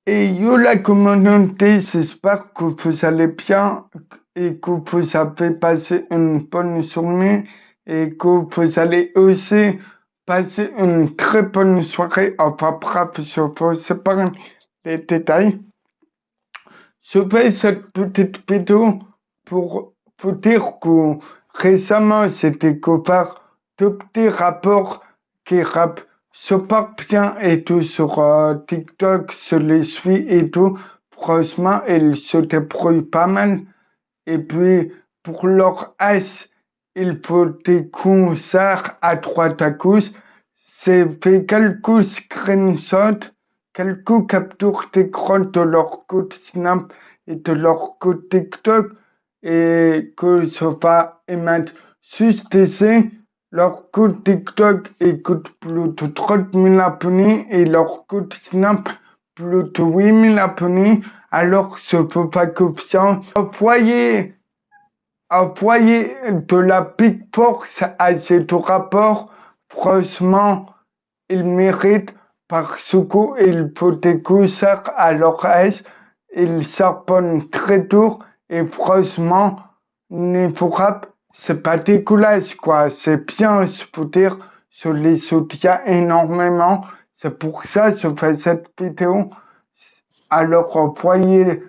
Et yo la communauté, j'espère que vous allez bien et que vous avez passé une bonne journée et que vous allez aussi passer une très bonne soirée. Enfin bref, je vous séparer les détails. Je fais cette petite vidéo pour vous dire que récemment j'ai découvert deux petits rapports qui rappent super bien et tout sur TikTok, je les suis et tout. Franchement, ils se débrouillent pas mal. Et puis, pour leur S, il faut des concerts à droite à gauche. J'ai fait quelques screenshots, quelques captures d'écran de leur code Snap et de leur code TikTok et que je vais émettre juste ici. Leur code TikTok écoute plus de 30 000 abonnés et leur code Snap plus de 8 000 abonnés. Alors je ne fais pas confiance. Envoyer de la big force à ces deux rapports. Franchement, ils méritent parce qu'il faut des concerts à leur âge. Ils s'abonnent très dur et franchement, niveau rap, c'est pas dégueulasse quoi. C'est bien, je peux dire, je les soutiens énormément. C'est pour ça que je fais cette vidéo. Alors envoyez-les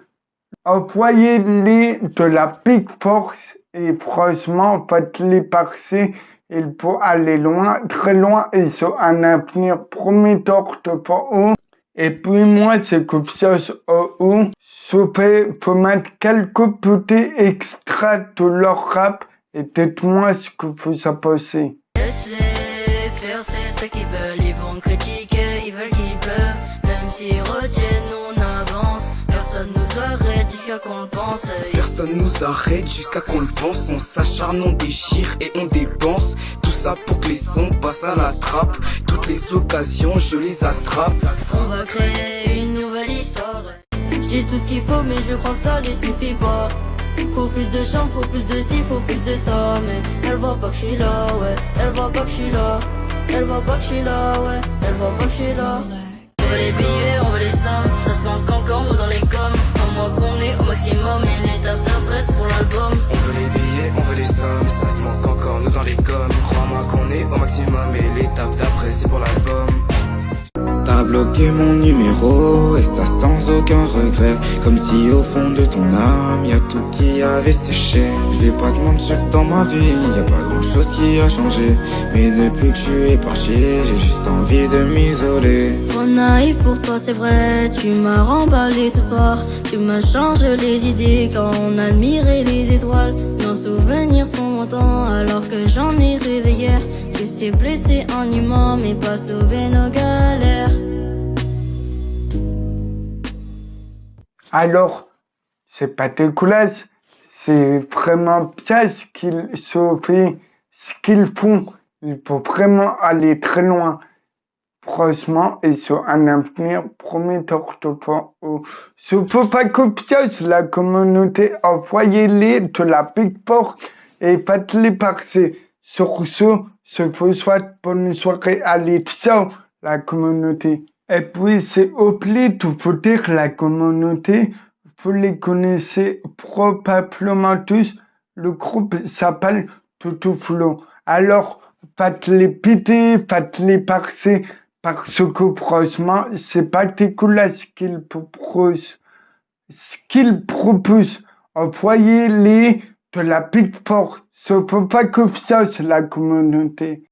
de la big force et franchement, faites-les passer. Il faut aller loin, très loin, et sur un avenir prometteur devant eux. Et puis moi, c'est confiance en eux. Je vais mettre quelques petits extraits de leur rap et dites-moi ce que vous en pensez. Laisse-les faire, c'est ce qu'ils veulent. Ils vont critiquer, ils veulent qu'ils peuvent. Même s'ils retiennent, on avance. Personne nous arrête jusqu'à qu'on le pense. Personne nous arrête jusqu'à qu'on le pense. On s'acharne, on déchire et on dépense. Tout ça pour que les sons passent à la trappe. Toutes les occasions, je les attrape. On va créer une nouvelle histoire. J'ai tout ce qu'il faut, mais je crois que ça ne suffit pas. Faut plus de chambres, faut plus de ci, faut plus de ça. Mais elle voit pas que je suis là, ouais. Elle voit pas que je suis là. Elle voit pas que je suis là, ouais. Elle voit pas que je suis là. On veut les billets, on veut les sommes. Ça se manque encore, nous dans les coms. Crois-moi qu'on est au maximum. Et l'étape d'après, c'est pour l'album. On veut les billets, on veut les sommes. Ça se manque encore, nous dans les coms. Crois-moi qu'on est au maximum. Et l'étape d'après, c'est pour l'album. T'as bloqué mon numéro et ça sans aucun regret. Comme si au fond de ton âme y'a tout qui avait séché. Je vais pas te mentir que dans ma vie y'a pas grand chose qui a changé. Mais depuis que tu es parti, j'ai juste envie de m'isoler. Trop naïf pour toi c'est vrai, tu m'as remballé ce soir. Tu m'as changé les idées quand on admirait les étoiles. Nos souvenirs sont lointains alors que j'en ai rêvé hier. Tu sais blesser un humain mais pas sauver nos galères. Alors, c'est pas dégueulasse, c'est vraiment bien ce qu'ils se fait, ce qu'ils font. Il faut vraiment aller très loin. Franchement, et sur un avenir prometteur devant eux. Je ne veux pas confiance la communauté, envoyez-les de la big force et faites-les passer. Sur ce, je vous souhaite bonne soirée. Allez, ciao la communauté. Et puis, c'est oublié de vous dire la communauté, vous les connaissez probablement tous. Le groupe s'appelle Toutouflo. Alors, faites-les péter, faites-les passer. Parce que franchement, c'est pas dégueulasse ce qu'ils proposent. Ce qu'ils proposent, envoyez-les de la big force. Je ne veux pas confiance la communauté.